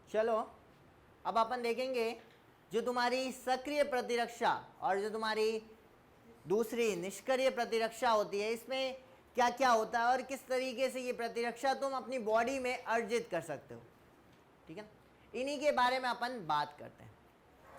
चलो अब अपन देखेंगे जो तुम्हारी सक्रिय प्रतिरक्षा और जो तुम्हारी दूसरी निष्क्रिय प्रतिरक्षा होती है, इसमें क्या क्या होता है और किस तरीके से ये प्रतिरक्षा तुम अपनी बॉडी में अर्जित कर सकते हो। ठीक है ना, इन्हीं के बारे में अपन बात करते हैं।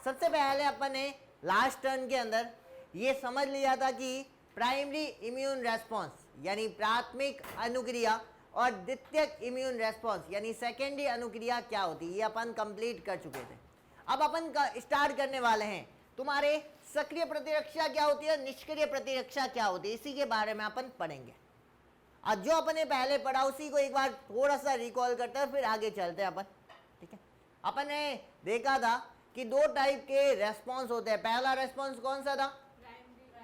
सबसे पहले अपन ने लास्ट टर्न के अंदर ये समझ लिया था कि प्राइमरी इम्यून रेस्पॉन्स यानी प्राथमिक अनुक्रिया और द्वितीयक इम्यून रेस्पॉन्स यानी सेकेंडरी अनुक्रिया क्या होती है, ये अपन कंप्लीट कर चुके थे। अब अपन स्टार्ट करने वाले हैं तुम्हारे सक्रिय प्रतिरक्षा क्या होती है, निष्क्रिय प्रतिरक्षा क्या होती है, इसी के बारे में अपन पढ़ेंगे। और जो अपन ने पहले पढ़ा उसी को एक बार थोड़ा सा रिकॉल करते हैं फिर आगे चलते हैं अपन। ठीक है, अपन ने देखा था कि दो टाइप के रेस्पॉन्स होते हैं। पहला रेस्पॉन्स कौन सा था,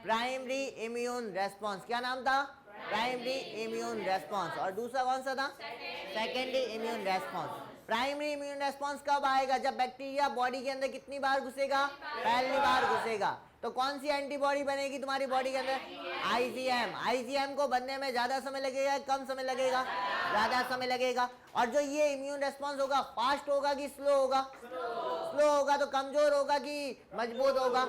प्राइमरी इम्यून रेस्पॉन्स, क्या नाम था, प्राइमरी इम्यून रेस्पॉन्स। और दूसरा कौन सा था, secondary immune response. Primary immune response कब आएगा, जब बैक्टीरिया बॉडी के अंदर कितनी बार घुसेगा, पहली बार घुसेगा। तो कौन सी एंटीबॉडी बनेगी तुम्हारी बॉडी के अंदर, आईजीएम। आईजीएम को बनने में ज्यादा समय लगेगा, कम समय लगेगा, ज्यादा समय लगेगा। और जो ये इम्यून रेस्पॉन्स होगा फास्ट होगा कि स्लो होगा, स्लो होगा। तो कमजोर होगा कि मजबूत होगा,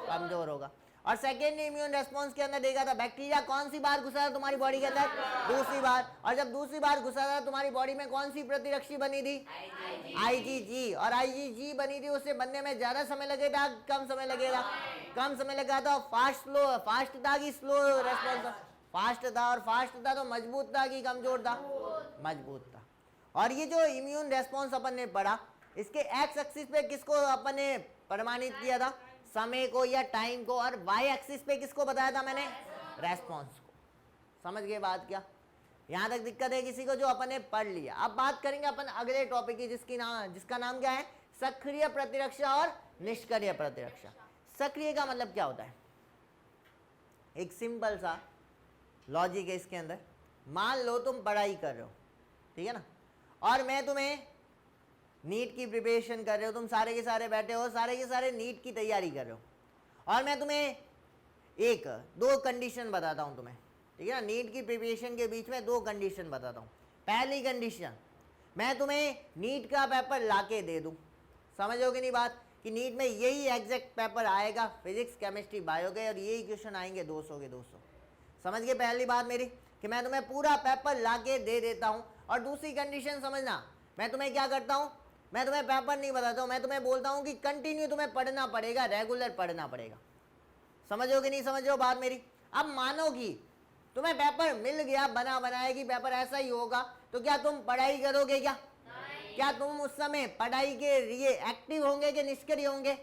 कमजोर होगा। और सेकेंड इम्यून रेस्पॉन्स के अंदर देखा था बैक्टीरिया कौन सी बार घुसा था तुम्हारी बॉडी के अंदर, दूसरी बार। और जब दूसरी बार घुसा था तुम्हारी बॉडी में कौन सी प्रतिरक्षी बनी थी, आईजीजी। और आईजीजी बनी थी, उससे बनने में ज्यादा समय लगेगा, कम समय लगेगा, कम समय लगा था। फास्ट स्लो, फास्ट था कि स्लो रेस्पॉन्स था, फास्ट था। और फास्ट था तो मजबूत था कि कमजोर था, मजबूत था। और ये जो इम्यून रेस्पॉन्स अपन ने पढ़ा, इसके एक्स एक्सिस पे किसको अपन ने प्रमाणित किया था, समय को या टाइम को। और वाई एक्सिस पे किसको बताया था मैंने, रेस्पॉन्स को। समझ गए बात क्या, यहां तक दिक्कत है किसी को, जो अपन ने पढ़ लिया। अब बात करेंगे अपन अगले टॉपिक की जिसका नाम क्या है, सक्रिय प्रतिरक्षा और निष्क्रिय प्रतिरक्षा। सक्रिय का मतलब क्या होता है, एक सिंपल सा लॉजिक है इसके अंदर। मान लो तुम पढ़ाई कर रहे हो, ठीक है ना, और मैं तुम्हें नीट की प्रिपरेशन कर रहे हो, तुम सारे के सारे बैठे हो, सारे के सारे नीट की तैयारी कर रहे हो। और मैं तुम्हें एक दो कंडीशन बताता हूं तुम्हें, ठीक है ना, नीट की प्रिपरेशन के बीच में दो कंडीशन बताता हूं। पहली कंडीशन, मैं तुम्हें नीट का पेपर लाके दे दूं, समझोगे नहीं बात, कि नीट में यही एग्जैक्ट पेपर आएगा, फिजिक्स केमिस्ट्री बायो के, और यही क्वेश्चन आएंगे 200 के 200। समझ गए पहली बात मेरी, कि मैं तुम्हें पूरा पेपर लाके दे देता हूं। और दूसरी कंडीशन समझना, मैं तुम्हें क्या करता हूं, मैं तुम्हें पेपर नहीं बताता हूं, मैं तुम्हें बोलता हूं कि कंटिन्यू तुम्हें पढ़ना पड़ेगा, रेगुलर पढ़ना पड़ेगा। समझोगे नहीं समझ रहे हो बात मेरी। अब मानो कि तुम्हें पेपर मिल गया बना बनाया कि पेपर ऐसा ही होगा, तो क्या तुम पढ़ाई करोगे क्या, क्या तुम उस समय पढ़ाई के लिए एक्टिव होंगे कि निष्क्रिय होंगे,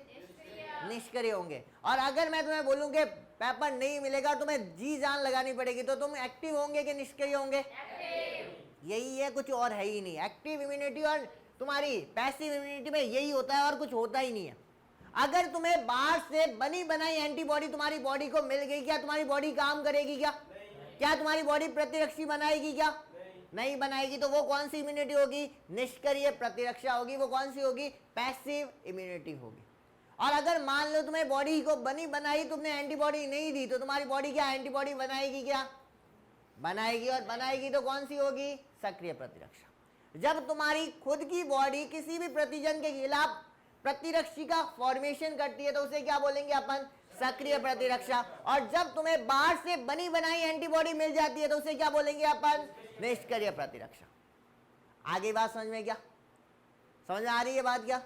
निष्क्रिय होंगे। और अगर मैं तुम्हें बोलूं कि पेपर नहीं मिलेगा, तुम्हें जी जान लगानी पड़ेगी, तो तुम एक्टिव होंगे कि निष्क्रिय होंगे, यही है, कुछ और है ही नहीं। एक्टिव इम्यूनिटी और तुम्हारी पैसिव इम्यूनिटी में यही होता है, और कुछ होता ही नहीं है। अगर तुम्हें बाहर से बनी बनाई एंटीबॉडी तुम्हारी बॉडी को मिल गई, क्या तुम्हारी बॉडी काम करेगी क्या, क्या तुम्हारी बॉडी प्रतिरक्षी बनाएगी क्या, नहीं बनाएगी। तो वो कौन सी इम्यूनिटी होगी, निष्क्रिय प्रतिरक्षा होगी। वो कौन सी होगी, पैसिव इम्यूनिटी होगी। और अगर मान लो तुम्हें बॉडी को बनी बनाई तुमने एंटीबॉडी नहीं दी, तो तुम्हारी बॉडी क्या एंटीबॉडी बनाएगी क्या, बनाएगी। और बनाएगी तो कौन सी होगी, सक्रिय प्रतिरक्षा। जब तुम्हारी खुद की बॉडी किसी भी प्रतिजन के खिलाफ प्रतिरक्षी का फॉर्मेशन करती है, तो उसे क्या बोलेंगे अपन, सक्रिय प्रतिरक्षा। और जब तुम्हें बाहर से बनी बनाई एंटीबॉडी मिल जाती है, तो उसे क्या बोलेंगे अपन, निष्क्रिय प्रतिरक्षा। आगे बात समझ में क्या, समझ में आ रही है बात क्या।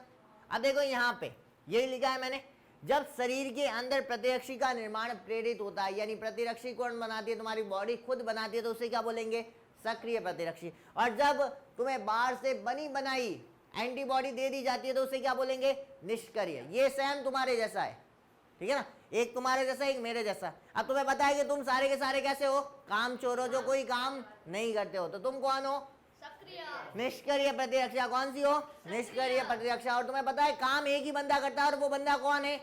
अब देखो यहाँ पे यही लिखा है मैंने, जब शरीर के अंदर प्रतिरक्षी का निर्माण प्रेरित होता है, यानी प्रतिरक्षी कौन बनाती है, तुम्हारी बॉडी खुद बनाती है, तो उसे क्या बोलेंगे, सक्रिय प्रतिरक्षी। और जब तुम्हें बाहर से बनी बनाई एंटीबॉडी दे दी जाती है, तो उसे क्या बोलेंगे, निष्क्रिय। ये सेम तुम्हारे जैसा है, ठीक है ना, एक तुम्हारे जैसा एक मेरे जैसा। अब तुम्हें पता है कि तुम सारे के सारे कैसे हो, काम चोर हो, जो कोई काम नहीं करते हो। तो तुम कौन हो, सक्रिय, निष्क्रिय प्रतिरक्षा। कौन सी हो, निष्क्रिय प्रतिरक्षा। और तुम्हें पता है काम एक ही बंदा करता है, और वो बंदा कौन है,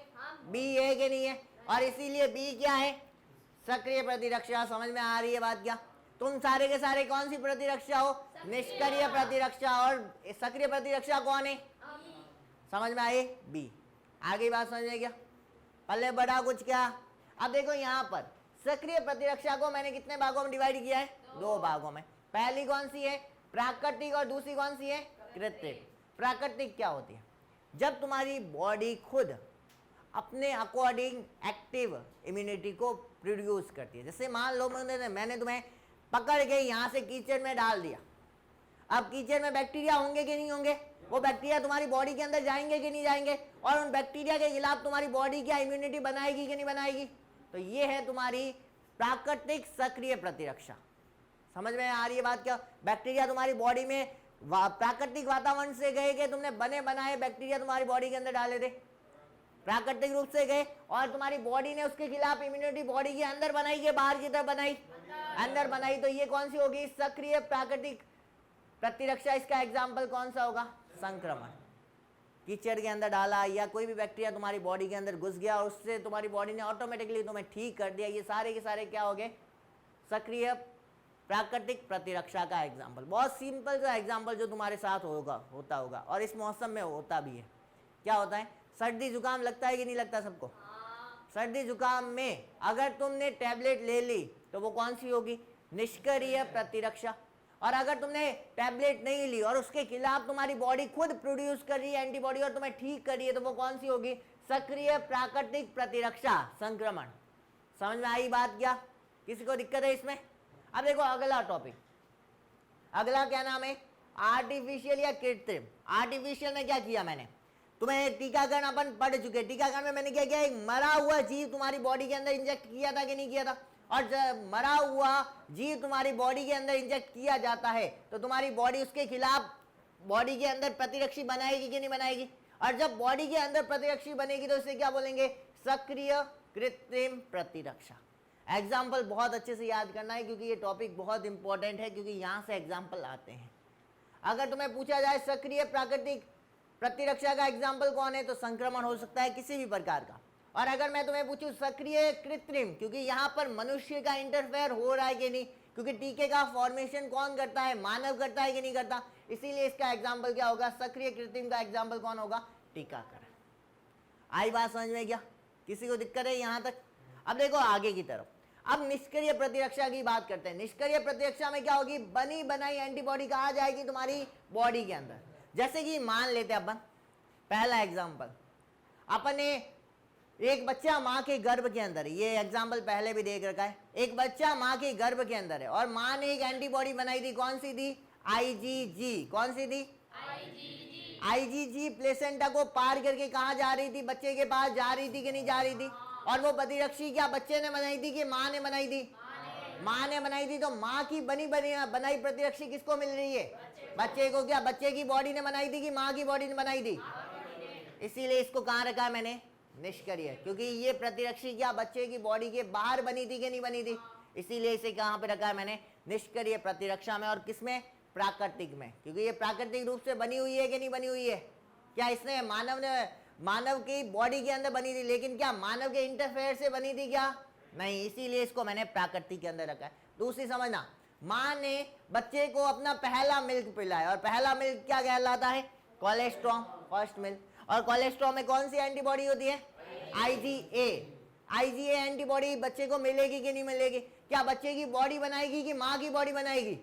बी है कि नहीं है, और इसीलिए बी क्या है, सक्रिय प्रतिरक्षा। समझ में आ रही है बात क्या। तुम सारे के सारे कौन सी प्रतिरक्षा हो, निष्क्रिय प्रतिरक्षा। और सक्रिय प्रतिरक्षा कौन है, समझ में आई, बी। आगे बात समझ में क्या, पहले बड़ा कुछ क्या। अब देखो यहाँ पर सक्रिय प्रतिरक्षा को मैंने कितने भागों में डिवाइड किया है, दो भागों में। पहली कौन सी है, प्राकृतिक, और दूसरी कौन सी है, कृत्रिम। प्राकृतिक क्या होती है? जब तुम्हारी बॉडी खुद अपने अकॉर्डिंग एक्टिव इम्यूनिटी को प्रोड्यूस करती है। जैसे मान लो मैंने तुम्हें पकड़ के यहाँ से कीचड़ में डाल दिया, अब कीचड़ में बैक्टीरिया होंगे कि नहीं होंगे? वो बैक्टीरिया तुम्हारी बॉडी के अंदर जाएंगे कि नहीं जाएंगे? और उन बैक्टीरिया के खिलाफ तुम्हारी बॉडी क्या इम्यूनिटी बनाएगी कि नहीं बनाएगी? तो ये है तुम्हारी प्राकृतिक सक्रिय प्रतिरक्षा। समझ में आ रही है बात? क्या बैक्टीरिया तुम्हारी बॉडी में प्राकृतिक वातावरण से गए कि तुमने बने बनाए बैक्टीरिया तुम्हारी बॉडी के अंदर डाले थे? प्राकृतिक रूप से गए और तुम्हारी बॉडी ने उसके खिलाफ इम्यूनिटी बॉडी के अंदर बनाई कि बाहर की तरफ बनाई? अंदर बनाई। तो ये कौन सी होगी? सक्रिय प्राकृतिक प्रतिरक्षा। इसका एग्जाम्पल कौन सा होगा? संक्रमण। कीचड़ के अंदर डाला या कोई भी बैक्टीरिया तुम्हारी बॉडी के अंदर घुस गया और उससे तुम्हारी बॉडी ने ऑटोमेटिकली तुम्हें ठीक कर दिया। ये सारे के सारे क्या हो गए? सक्रिय प्राकृतिक प्रतिरक्षा का एग्जाम्पल। बहुत सिंपल सा एग्जाम्पल जो तुम्हारे साथ होता होगा और इस मौसम में होता भी है। क्या होता है? सर्दी जुकाम लगता है कि नहीं लगता सबको? सर्दी जुकाम में अगर तुमने टैबलेट ले ली तो वो कौन सी होगी? निष्क्रिय प्रतिरक्षा। और अगर तुमने टैबलेट नहीं ली और उसके खिलाफ तुम्हारी बॉडी खुद प्रोड्यूस कर रही है एंटीबॉडी और तुम्हें ठीक कर रही है तो वो कौन सी होगी? सक्रिय प्राकृतिक प्रतिरक्षा, संक्रमण। समझ में आई बात? क्या किसी को दिक्कत है इसमें? अब देखो अगला टॉपिक, अगला क्या नाम है? आर्टिफिशियल या कृत्रिम। आर्टिफिशियल में क्या किया मैंने? तुम्हें टीकाकरण अपन पढ़ चुके। टीकाकरण में मैंने क्या किया? एक मरा हुआ जीव तुम्हारी बॉडी के अंदर इंजेक्ट किया था कि नहीं किया था? और जब मरा हुआ जीव तुम्हारी बॉडी के अंदर इंजेक्ट किया जाता है तो तुम्हारी बॉडी उसके खिलाफ बॉडी के अंदर प्रतिरक्षी बनाएगी कि नहीं बनाएगी? और जब बॉडी के अंदर प्रतिरक्षी बनेगी तो इसे क्या बोलेंगे? सक्रिय कृत्रिम प्रतिरक्षा। एग्जाम्पल बहुत अच्छे से याद करना है क्योंकि ये टॉपिक बहुत इंपॉर्टेंट है, क्योंकि यहाँ से एग्जाम्पल आते हैं। अगर तुम्हें पूछा जाए सक्रिय प्राकृतिक प्रतिरक्षा का एग्जाम्पल कौन है, तो संक्रमण हो सकता है किसी भी प्रकार का। और अगर मैं तुम्हें पूछूं सक्रिय कृत्रिम, क्योंकि यहाँ पर मनुष्य का इंटरफेयर हो रहा है कि नहीं, क्योंकि टीके का फॉर्मेशन कौन करता है? मानव करता है कि नहीं करता? इसीलिए इसका एग्जाम्पल क्या होगा? सक्रिय कृत्रिम का एग्जाम्पल कौन होगा? टीकाकरण। आई बात समझ में? क्या किसी को दिक्कत है यहाँ तक? अब देखो आगे की तरफ। अब निष्क्रिय प्रतिरक्षा की बात करते हैं। निष्क्रिय प्रतिरक्षा में क्या होगी? बनी बनाई एंटीबॉडी कहाँ जाएगी? तुम्हारी बॉडी के अंदर। जैसे कि मान लेते हैं अपन पहला एग्जाम्पल, अपन ने एक बच्चा माँ के गर्भ के अंदर है। ये एग्जाम्पल पहले भी देख रखा है। एक बच्चा माँ के गर्भ के अंदर है और माँ ने एक एंटीबॉडी बनाई थी। कौन सी थी? आईजीजी। कौन सी थी? आईजीजी प्लेसेंटा को पार करके कहाँ जा रही थी? बच्चे के पास जा रही थी कि नहीं जा रही थी? और वो प्रतिरक्षी क्या बच्चे ने बनाई थी कि माँ ने बनाई थी? माँ ने बनाई थी। तो माँ की बनाई प्रतिरक्षी किसको मिल रही है? बच्चे को। क्या बच्चे की बॉडी ने बनाई थी कि माँ की बॉडी ने बनाई थी? इसीलिए इसको कहाँ रखा मैंने? निष्क्रिय, क्योंकि ये प्रतिरक्षी क्या बच्चे की बॉडी के बाहर बनी थी कि नहीं बनी थी? इसीलिए इसे कहाँ पे रखा है मैंने? निष्क्रिय प्रतिरक्षा में। और किसमें? प्राकृतिक में, क्योंकि ये प्राकृतिक रूप से बनी हुई है कि नहीं बनी हुई है? क्या इसने मानव की बॉडी के अंदर बनी थी, लेकिन क्या मानव के इंटरफेयर से बनी थी? क्या नहीं। इसीलिए इसको मैंने प्राकृतिक के अंदर रखा है। दूसरी समझना, माँ ने बच्चे को अपना पहला मिल्क पिलाया और पहला मिल्क क्या कहलाता है? Colostrum, first milk. और कोलेस्ट्रॉम में कौन सी एंटीबॉडी होती है? आईजीए। आईजीए एंटीबॉडी बच्चे को मिलेगी कि नहीं मिलेगी? क्या बच्चे की बॉडी बनाएगी कि माँ की बॉडी बनाएगी?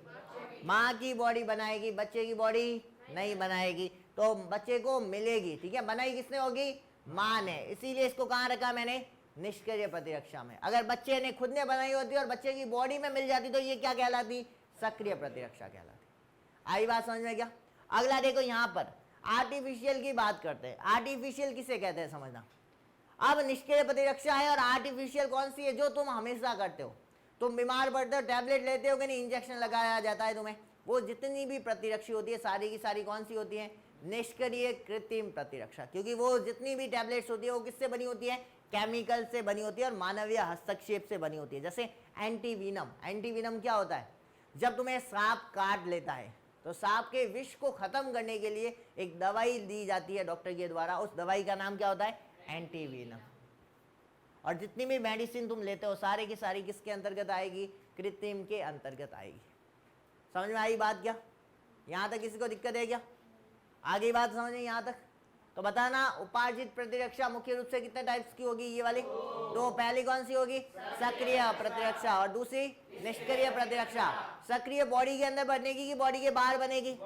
माँ की बॉडी बनाएगी, बच्चे की बॉडी नहीं बनाएगी। तो बच्चे को मिलेगी। ठीक है, बनाई किसने होगी? माँ ने। इसीलिए इसको कहाँ रखा मैंने? निष्क्रिय प्रतिरक्षा में। अगर बच्चे ने खुद ने बनाई होती और बच्चे की बॉडी में मिल जाती तो ये क्या कहलाती? सक्रिय प्रतिरक्षा कहलाती। आई बात समझ में? क्या अगला देखो, यहाँ पर आर्टिफिशियल की बात करते हैं। आर्टिफिशियल किसे कहते हैं समझना। अब निष्क्रिय प्रतिरक्षा है और आर्टिफिशियल कौन सी है? जो तुम हमेशा करते हो। तुम बीमार पड़ते हो, टैबलेट लेते हो कि नहीं, इंजेक्शन लगाया जाता है तुम्हें, वो जितनी भी प्रतिरक्षी होती है सारी की सारी कौन सी होती है? निष्क्रिय कृत्रिम प्रतिरक्षा। क्योंकि वो जितनी भी टैबलेट्स होती है वो किससे बनी होती है? केमिकल से बनी होती है और मानवीय हस्तक्षेप से बनी होती है। जैसे एंटीवीनम। एंटीवीनम क्या होता है? जब तुम्हें सांप काट लेता है तो सांप के विष को खत्म करने के लिए एक दवाई दी जाती है डॉक्टर के द्वारा। उस दवाई का नाम क्या होता है? एंटीवीनम। और जितनी भी मेडिसिन तुम लेते हो सारे की सारी किसके अंतर्गत आएगी? कृत्रिम के अंतर्गत आएगी। समझ में आई बात? क्या यहाँ तक किसी को दिक्कत है? क्या आगे बात समझ यहाँ तक? तो बताना, उपार्जित प्रतिरक्षा मुख्य रूप से कितने टाइप्स की होगी? ये वाली तो पहली कौन सी होगी? सक्रिय प्रतिरक्षा। और दूसरी निष्क्रिय प्रतिरक्षा। सक्रिय बॉडी के अंदर बनेगी कि बॉडी के बाहर बनेगी?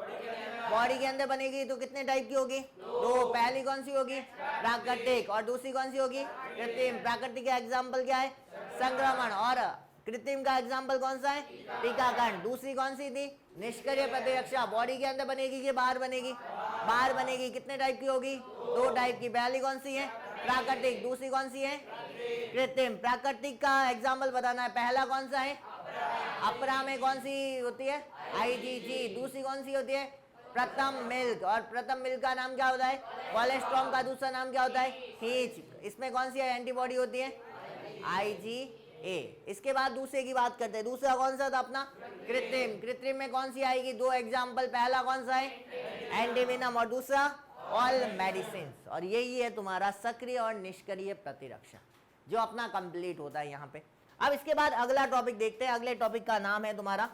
बॉडी के अंदर बनेगी तो कितने टाइप की होगी? दो। पहली कौन सी होगी? प्राकृतिक। और दूसरी कौन सी होगी? कृत्रिम। प्राकृतिक का एग्जाम्पल क्या है? संक्रमण। और कृत्रिम का एग्जाम्पल कौन सा है? टीकाकरण। दूसरी कौन सी थी? निष्क्रिय प्रतिरक्षा। बॉडी के अंदर बनेगी कि बाहर बनेगी? बाहर बनेगी। कितने टाइप की होगी? दो टाइप की। पहली कौन सी है? प्राकृतिक। दूसरी कौन सी है? कृत्रिम। प्राकृतिक का एग्जाम्पल बताना है। पहला कौन सा है? अपरा में कौन सी होती है? IgG। दूसरी कौन सी होती है? प्रथम मिल्क। और प्रथम मिल्क का नाम क्या होता है? कोलेस्ट्रॉम। का दूसरा नाम क्या होता है? हीच। इसमें कौन सी एंटीबॉडी होती है? IgA। इसके बाद दूसरे की बात करते हैं। दूसरा कौन सा था अपना? कृत्रिम। कृत्रिम में कौन सी आएगी? दो एग्जाम्पल। पहला कौन सा है? एंटीवेनम। और दूसरा ऑल मेडिसिन। और यही है तुम्हारा सक्रिय और निष्क्रिय प्रतिरक्षा, जो अपना कंप्लीट होता है यहाँ पे। अब इसके बाद अगला टॉपिक देखते हैं। अगले टॉपिक का नाम है तुम्हारा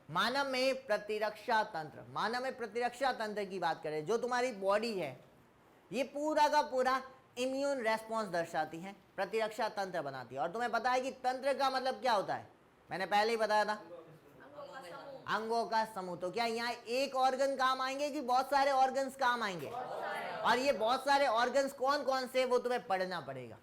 मानव में प्रतिरक्षा तंत्र। मानव में प्रतिरक्षा तंत्र की बात करें, जो तुम्हारी बॉडी है ये पूरा का पूरा इम्यून रेस्पॉन्स दर्शाती है, प्रतिरक्षा तंत्र बनाती है। और तुम्हें पता है कि तंत्र का मतलब क्या होता है? मैंने पहले ही बताया था, अंगों का समूह। तो क्या यहाँ एक ऑर्गन काम आएंगे कि बहुत सारे ऑर्गन्स काम आएंगे? और ये बहुत सारे ऑर्गन्स कौन कौन से, वो तुम्हें पढ़ना पड़ेगा।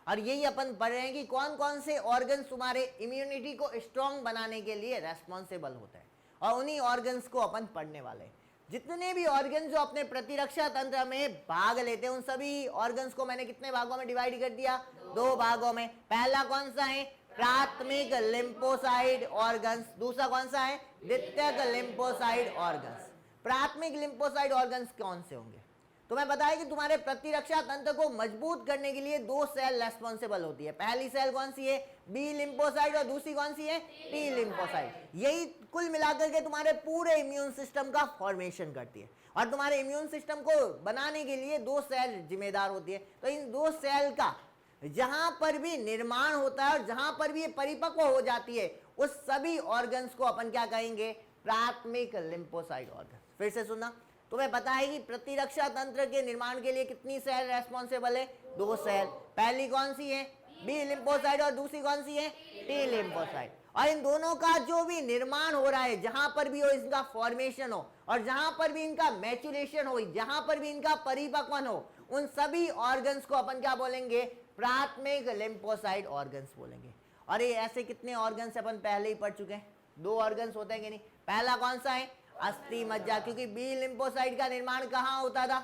और यही अपन पढ़ रहे हैं कि कौन कौन से ऑर्गन्स तुम्हारे इम्यूनिटी को स्ट्रांग बनाने के लिए रेस्पॉन्सिबल होते हैं, और उन्हीं ऑर्गन्स को अपन पढ़ने वाले हैं। जितने भी ऑर्गन जो अपने प्रतिरक्षा तंत्र में भाग लेते हैं, उन सभी ऑर्गन्स को मैंने कितने भागों में डिवाइड कर दिया? दो भागों में। पहला कौन सा है? प्राथमिक लिम्फोसाइड ऑर्गन्स। दूसरा कौन सा है? द्वितीयक लिम्फोसाइड ऑर्गन्स। प्राथमिक लिम्फोसाइड ऑर्गन्स कौन से होंगे? तुम्हें पता है कि तुम्हारे प्रतिरक्षा तंत्र को मजबूत करने के लिए दो सेल रेस्पॉन्सिबल होती है। पहली सेल कौन सी है? B lymphocyte. और दूसरी कौन सी है? T lymphocyte. यही कुल मिलाकर के तुम्हारे पूरे इम्यून सिस्टम का फॉर्मेशन करती है। और तुम्हारे इम्यून सिस्टम को बनाने के लिए दो सेल जिम्मेदार होती है। तो इन दो सेल का जहां पर भी निर्माण होता है और जहां पर भी ये परिपक्व हो जाती है, उस सभी ऑर्गन्स को अपन क्या कहेंगे? प्राथमिक लिम्फोसाइड ऑर्गन। फिर से सुनना, तुम्हें पता है कि प्रतिरक्षा तंत्र के निर्माण के लिए कितनी सेल रेस्पॉन्सिबल है? दो सेल। पहली कौन सी है? B lymphocyte. और दूसरी कौन सी है? T lymphocyte. और इन दोनों का जो भी निर्माण हो रहा है, जहां पर भी हो इनका फॉर्मेशन हो, और जहां पर भी इनका मैच्योरेशन हो, जहां पर भी इनका परिपक्वन हो, उन सभी ऑर्गन्स को अपन क्या बोलेंगे? प्राथमिक लिम्फोसाइड ऑर्गन्स बोलेंगे। और ये ऐसे कितने ऑर्गन्स अपन पहले ही पढ़ चुके हैं? दो ऑर्गन्स होते हैं कि नहीं? पहला कौन सा है? अस्थि मज्जा। क्योंकि बी लिम्फोसाइड का निर्माण कहाँ होता था?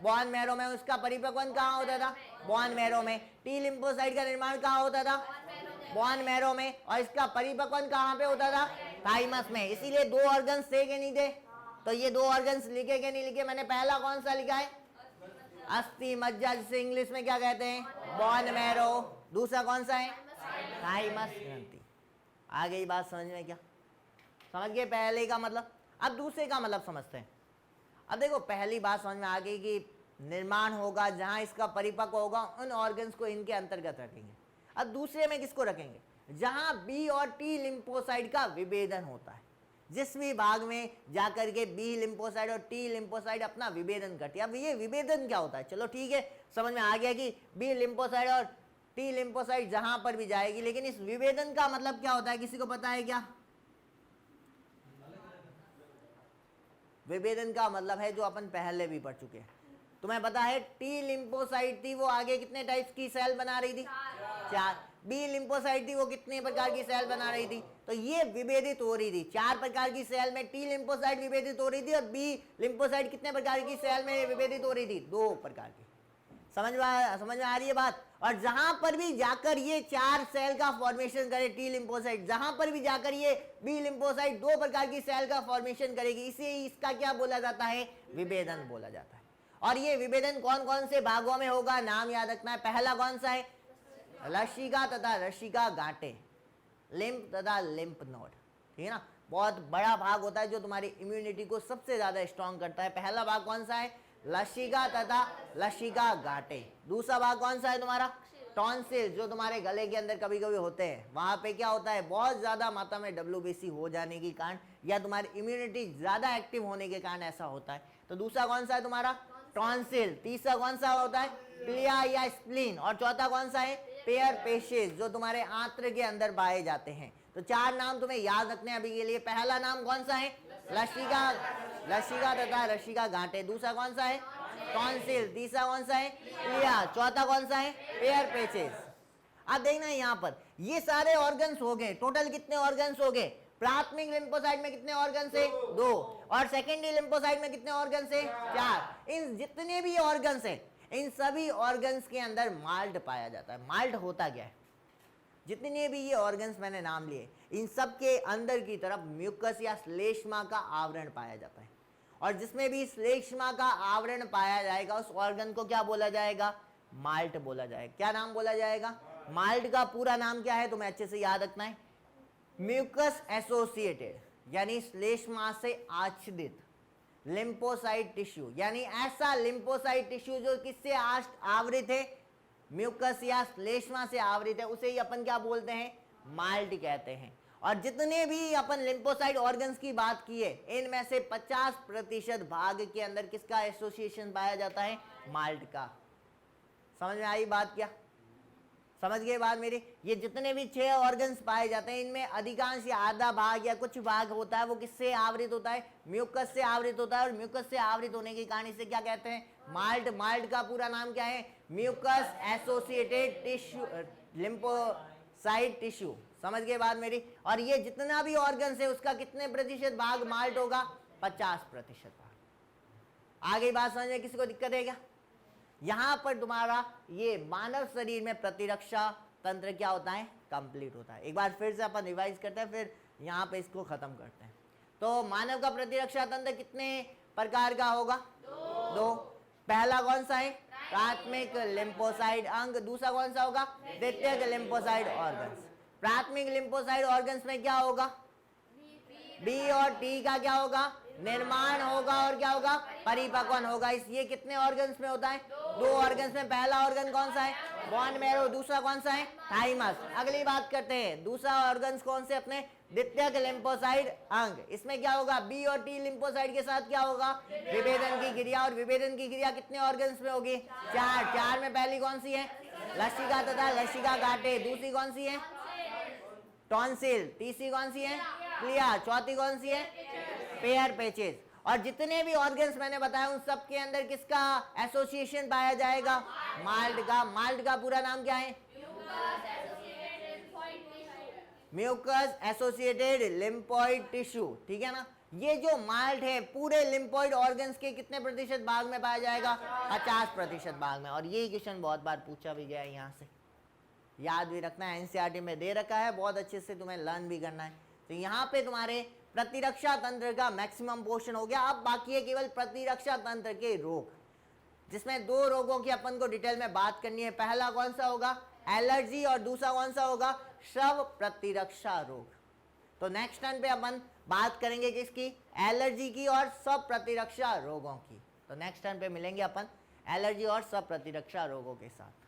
बोन मैरो में। उसका परिपक्वन कहाँ होता था? बोन मैरो में। टी लिम्फोसाइड का निर्माण कहाँ होता था? बोन मैरो में। और इसका परिपक्वन कहाँ पे होता था? थाइमस में। इसीलिए दो ऑर्गन्स थे कि नहीं थे? तो ये दो ऑर्गन्स लिखे कि नहीं लिखे? मैंने पहला कौन सा लिखा है? अस्थि मज्जा, जिसे इंग्लिश में क्या कहते हैं? Bone marrow. दूसरा कौन सा है? थाइमस ग्रंथि। आ गई बात समझ में? क्या समझ गए पहले का मतलब? अब दूसरे का मतलब समझते हैं। अब देखो, पहली बात समझ में आ गई कि निर्माण होगा, जहां इसका परिपक्व होगा, उन ऑर्गन्स को इनके अंतर्गत रखेंगे। अब दूसरे में किसको रखेंगे? जहां बी और टी लिम्फोसाइड का विभेदन होता है। जिस भी भाग में जाकर के बी लिम्फोसाइड और टी लिम्फोसाइड अपना विभेदन करती है। अब ये विभेदन क्या होता है? चलो ठीक है, समझ में आ गया कि बी लिम्फोसाइड और टी लिम्फोसाइड जहां पर भी जाएगी। लेकिन इस विभेदन का मतलब क्या होता है? किसी को पता है क्या? विभेदन का मतलब है जो अपन पहले भी पढ़ चुके हैं। तुम्हें पता है टी लिम्फोसाइट थी, वो आगे कितने टाइप्स की सेल बना रही थी? चार। बी लिम्फोसाइट थी, वो कितने प्रकार की सेल बना रही थी? तो ये विभेदित हो रही थी। चार प्रकार की सेल में टी लिम्फोसाइट विभेदित हो रही थी, और बी लिम्फोसाइट कितने प्रकार की सेल में विभेदित हो रही थी? दो प्रकार की। समझ में आ रही है बात? और जहां पर भी जाकर ये चार सेल का फॉर्मेशन करे टी लिम्फोसाइट, जहां पर भी जाकर ये बी लिम्फोसाइट दो प्रकार की सेल का फॉर्मेशन करेगी, इसे इसका क्या बोला जाता है? विभेदन बोला जाता है। और ये विभेदन कौन कौन से भागों में होगा? नाम याद रखना है। पहला कौन सा है? लसिका तथा रसिका गांठें, लिम्फ तथा लिम्फ नोड। ठीक है ना? बहुत बड़ा भाग होता है जो तुम्हारी इम्यूनिटी को सबसे ज्यादा स्ट्रॉन्ग करता है। पहला भाग कौन सा है? लसिका तथा लसिका गांठें। दूसरा भाग कौन सा है तुम्हारा? टॉन्सिल, जो तुम्हारे गले के अंदर कभी कभी होते हैं। वहां पे क्या होता है? बहुत ज्यादा मात्रा में WBC हो जाने के कारण, या तुम्हारी इम्यूनिटी ज्यादा एक्टिव होने के कारण ऐसा होता है। तो दूसरा कौन सा है तुम्हारा? टॉन्सिल। तीसरा कौन सा होता है? प्लिया या स्प्लीन। और चौथा कौन सा है? पेयर पेशेज, जो तुम्हारे आंत्र के अंदर पाए जाते हैं। तो 4 नाम तुम्हें याद रखने हैं अभी के लिए। पहला नाम कौन सा है? लसिका, लसिका तथा रसिका गांठे। दूसरा कौन सा है? टॉन्सिल। तीसरा कौन सा है? इलिया। चौथा कौन सा है? Pair patches. अब देखना यहाँ पर ये सारे ऑर्गन्स हो गए। टोटल कितने ऑर्गन्स हो गए? प्राथमिक लिम्फोसाइट में कितने ऑर्गन्स है? 2। और सेकेंडरी लिम्फोसाइट में कितने ऑर्गन्स है? 4। इन जितने भी ऑर्गन्स हैं इन सभी ऑर्गन्स के अंदर माल्ट पाया जाता है। माल्ट होता क्या है? जितने भी ये ऑर्गन्स मैंने नाम लिए इन सब के अंदर की तरफ म्यूकस या श्लेष्मा का आवरण पाया जाता है। और जिसमें भी श्लेष्मा का आवरण पाया जाएगा उस ऑर्गन को क्या बोला जाएगा? माल्ट बोला जाएगा। क्या नाम बोला जाएगा? माल्ट का पूरा नाम क्या है तुम्हें अच्छे से याद रखना है। म्यूकस एसोसिएटेड यानी श्लेष्मा से आच्छादित लिम्फोसाइट टिश्यू, यानी ऐसा लिम्फोसाइट टिश्यू जो किससे आवृत है? म्यूकस या श्लेष्मा से आवृत है, उसे ही अपन क्या बोलते हैं? माल्ट कहते हैं। और जितने भी अपन लिम्फोसाइट ऑर्गन्स की बात की है इनमें से 50% भाग के अंदर किसका एसोसिएशन पाया जाता है? माल्ट का। समझ में आई बात? क्या समझ गए बात मेरी? ये जितने भी 6 ऑर्गन्स पाए जाते हैं इनमें अधिकांश या आधा भाग या कुछ भाग होता है वो किससे आवृत होता है? म्यूकस से आवृत होता है। और म्यूकस से आवृत होने के कारण इसे क्या कहते हैं? माल्ट। माल्ट का पूरा नाम क्या है? Mucus associated tissue lymphocyte tissue. समझ गए बात मेरी? और ये जितना भी ऑर्गन्स है उसका कितने प्रतिशत भाग माल्ट होगा? 50% भाग। आगे बात समझ में किसी को दिक्कत है क्या? यहां पर तुम्हारा ये मानव शरीर में प्रतिरक्षा तंत्र क्या होता है? कंप्लीट होता है। एक बार फिर से अपन रिवाइज करते हैं फिर यहां पे इसको खत्म करते हैं। तो मानव का प्रतिरक्षा तंत्र कितने प्रकार का होगा? 2। पहला कौन सा है? प्राथमिक लिम्फोसाइट अंग। दूसरा कौन सा होगा? द्वितीयक लिम्फोसाइट ऑर्गन्स। प्राथमिक लिम्फोसाइट ऑर्गन्स में क्या होगा? बी और टी का क्या होगा? निर्माण होगा और क्या होगा? परिपक्वन होगा। इस ये कितने ऑर्गन्स में होता है? 2 ऑर्गन्स में। पहला ऑर्गन कौन सा है? Bone marrow. दूसरा कौन सा है? थाइमस। अगली बात करते हैं दूसरा ऑर्गन्स कौन से अपने? द्वितीयक लिम्फोसाइट अंग। इसमें क्या होगा? बी और टी लिम्फोसाइट के साथ क्या होगा? विभेदन की क्रिया। और विभेदन की क्रिया कितने ऑर्गन्स में होगी? 4 में पहली कौन सी है? लसिका तथा लसिका गांठे। दूसरी कौन सी है? टॉन्सिल। तीसरी कौन सी है? क्लिया। चौथी कौन सी है? Pair patches. और जितने भी ऑर्गन्स मैंने बताया उन सब के अंदर किसका एसोसिएशन पाया जाएगा? माल्ट का। माल्ट का पूरा नाम क्या है? Mucus associated lymphoid tissue. ठीक है ना? ये जो माल्ट है पूरे लिम्फोइड ऑर्गन्स के कितने प्रतिशत भाग में पाया जाएगा? 50% भाग में। और ये क्वेश्चन बहुत बार पूछा भी गया है, यहाँ से याद भी रखना है। एनसीईआरटी में दे रखा है, बहुत अच्छे से तुम्हें लर्न भी करना है। तो यहाँ पे तुम्हारे प्रतिरक्षा तंत्र का मैक्सिमम पोर्शन हो गया। अब बाकी है केवल प्रतिरक्षा तंत्र के रोग, जिसमें 2 रोगों की अपन को डिटेल में बात करनी है। पहला कौन सा होगा? एलर्जी। और दूसरा कौन सा होगा? स्व प्रतिरक्षा रोग। तो नेक्स्ट टर्न पे अपन बात करेंगे किसकी? एलर्जी की और स्व प्रतिरक्षा रोगों की। तो नेक्स्ट टर्न पे मिलेंगे अपन एलर्जी और स्व प्रतिरक्षा रोगों के साथ।